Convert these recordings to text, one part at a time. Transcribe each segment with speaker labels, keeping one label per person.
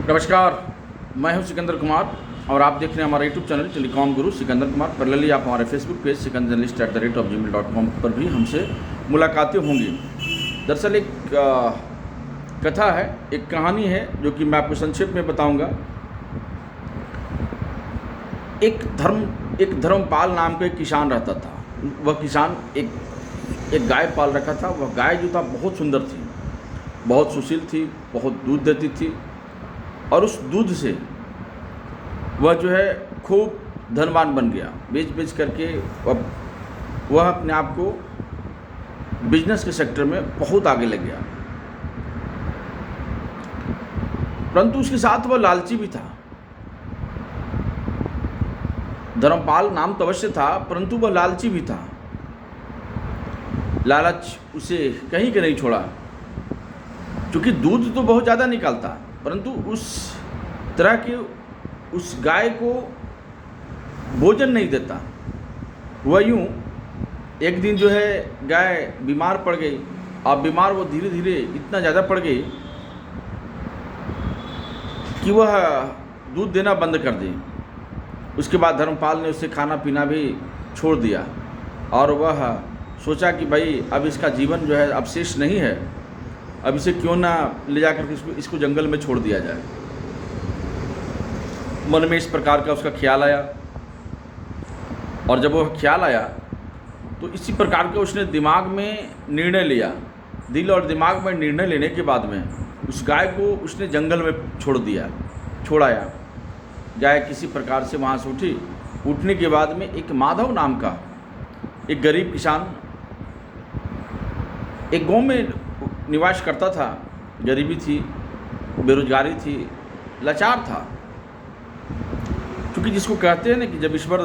Speaker 1: नमस्कार, मैं हूं सिकंदर कुमार और आप देख रहे हैं हमारा यूट्यूब चैनल टेलीकॉम गुरु सिकंदर कुमार। पैरेलली आप हमारे फेसबुक पेज sikandernalist@gmail.com पर भी हमसे मुलाकातें होंगी। दरअसल एक कथा है, एक कहानी है जो कि मैं आपको संक्षेप में बताऊंगा। एक धर्मपाल नाम का एक किसान रहता था। वह किसान एक गाय पाल रखा था। वह गाय जो था बहुत सुंदर थी, बहुत सुशील थी, बहुत दूध देती थी और उस दूध से वह जो है खूब धनवान बन गया। बेच करके अब वह अपने आप को बिजनेस के सेक्टर में बहुत आगे लग गया। परंतु उसके साथ वह लालची भी था। धर्मपाल नाम तो अवश्य था, परंतु वह लालची भी था। लालच उसे कहीं के नहीं छोड़ा, क्योंकि दूध तो बहुत ज़्यादा निकालता, परंतु उस तरह के उस गाय को भोजन नहीं देता। वह यूँ एक दिन जो है गाय बीमार पड़ गई और बीमार वो धीरे धीरे इतना ज़्यादा पड़ गई कि वह दूध देना बंद कर दी। उसके बाद धर्मपाल ने उससे खाना पीना भी छोड़ दिया और वह सोचा कि भाई अब इसका जीवन जो है अब शेष नहीं है, अब इसे क्यों ना ले जाकर इसको जंगल में छोड़ दिया जाए। मन में इस प्रकार का उसका ख्याल आया और जब वह ख्याल आया तो इसी प्रकार का उसने दिमाग में निर्णय लिया। दिल और दिमाग में निर्णय लेने के बाद में उस गाय को उसने जंगल में छोड़ आया। गाय किसी प्रकार से वहाँ से उठी। उठने के बाद में एक माधव नाम का एक गरीब किसान एक गांव में निवास करता था। गरीबी थी, बेरोजगारी थी, लाचार था। क्योंकि जिसको कहते हैं ना कि जब ईश्वर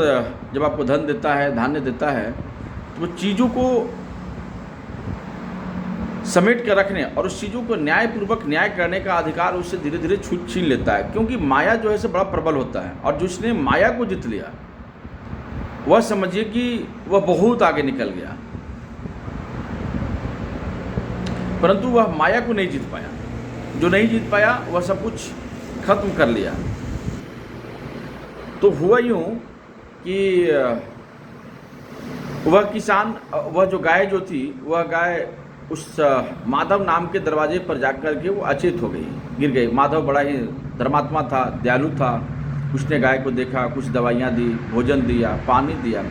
Speaker 1: जब आपको धन देता है, धान्य देता है, तो वो चीज़ों को समेट कर रखने और उस चीज़ों को न्यायपूर्वक न्याय करने का अधिकार उससे धीरे धीरे छीन लेता है। क्योंकि माया जो है से बड़ा प्रबल होता है और जिसने माया को जीत लिया वह समझिए कि वह बहुत आगे निकल गया, परंतु वह माया को नहीं जीत पाया। जो नहीं जीत पाया वह सब कुछ खत्म कर लिया। तो हुआ यूँ कि वह किसान, वह जो गाय जो थी, वह गाय उस माधव नाम के दरवाजे पर जाकर के वो अचेत हो गई, गिर गई। माधव बड़ा ही धर्मात्मा था, दयालु था। उसने गाय को देखा, कुछ दवाइयाँ दी, भोजन दिया, पानी दिया।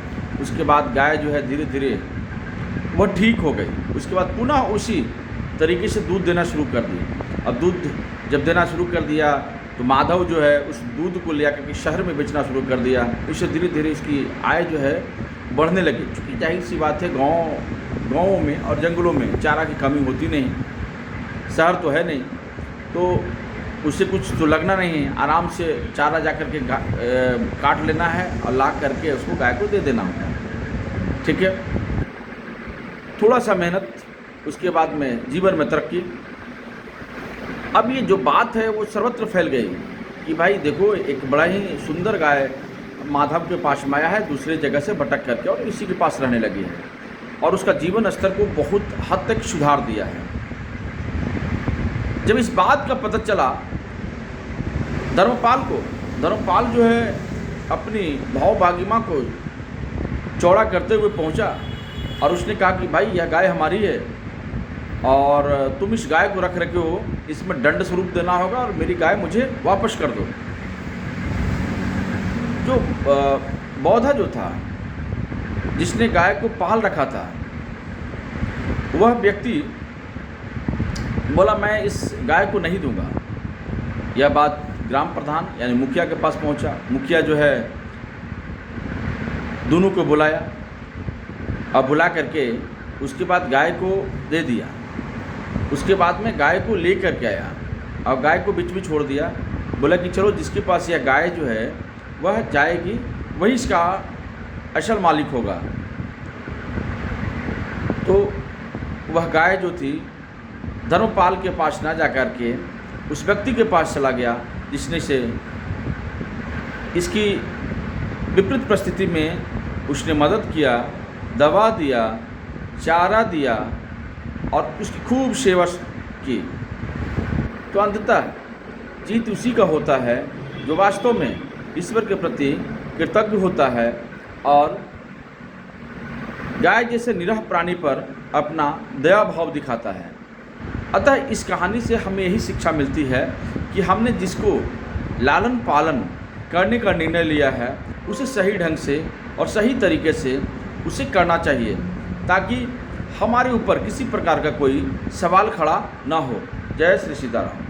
Speaker 1: उसके बाद गाय जो है धीरे धीरे वह ठीक हो गई। उसके बाद पुनः उसी तरीके से दूध देना शुरू कर दिया। अब दूध जब देना शुरू कर दिया तो माधव जो है उस दूध को ले आकर के शहर में बेचना शुरू कर दिया। इससे धीरे धीरे इसकी आय जो है बढ़ने लगी। क्योंकि जाहिर सी बात है, गाँवों में और जंगलों में चारा की कमी होती नहीं, शहर तो है नहीं, तो उससे कुछ तो लगना नहीं है। आराम से चारा जा कर के काट लेना है और ला करके उसको गाय को दे देना होता है। ठीक है, थोड़ा सा मेहनत, उसके बाद में जीवन में तरक्की। अब ये जो बात है वो सर्वत्र फैल गई कि भाई देखो, एक बड़ा ही सुंदर गाय माधव के पास में आया है, दूसरे जगह से भटक करके और इसी के पास रहने लगी है और उसका जीवन स्तर को बहुत हद तक सुधार दिया है। जब इस बात का पता चला धर्मपाल जो है अपनी भाव-भागिमा को चौड़ा करते हुए पहुंचा और उसने कहा कि भाई यह गाय हमारी है और तुम इस गाय को रख रखे हो, इसमें दंड स्वरूप देना होगा और मेरी गाय मुझे वापस कर दो। जो बौद्धा जो था, जिसने गाय को पाल रखा था, वह व्यक्ति बोला मैं इस गाय को नहीं दूंगा। यह बात ग्राम प्रधान यानी मुखिया के पास पहुंचा। मुखिया जो है दोनों को बुलाया और बुला करके उसके बाद गाय को दे दिया। उसके बाद में गाय को ले कर के आया और गाय को बीच में छोड़ दिया। बोला कि चलो जिसके पास यह गाय जो है वह जाएगी, वही इसका असल मालिक होगा। तो वह गाय जो थी धर्मपाल के पास ना जा कर के उस व्यक्ति के पास चला गया जिसने से इसकी विपरीत परिस्थिति में उसने मदद किया, दवा दिया, चारा दिया और उसकी खूब सेवा की। तो अंततः जीत उसी का होता है जो वास्तव में ईश्वर के प्रति कृतज्ञ होता है और गाय जैसे निरह प्राणी पर अपना दया भाव दिखाता है। अतः इस कहानी से हमें यही शिक्षा मिलती है कि हमने जिसको लालन पालन करने का निर्णय लिया है उसे सही ढंग से और सही तरीके से उसे करना चाहिए, ताकि हमारे ऊपर किसी प्रकार का कोई सवाल खड़ा ना हो। जय श्री सीताराम।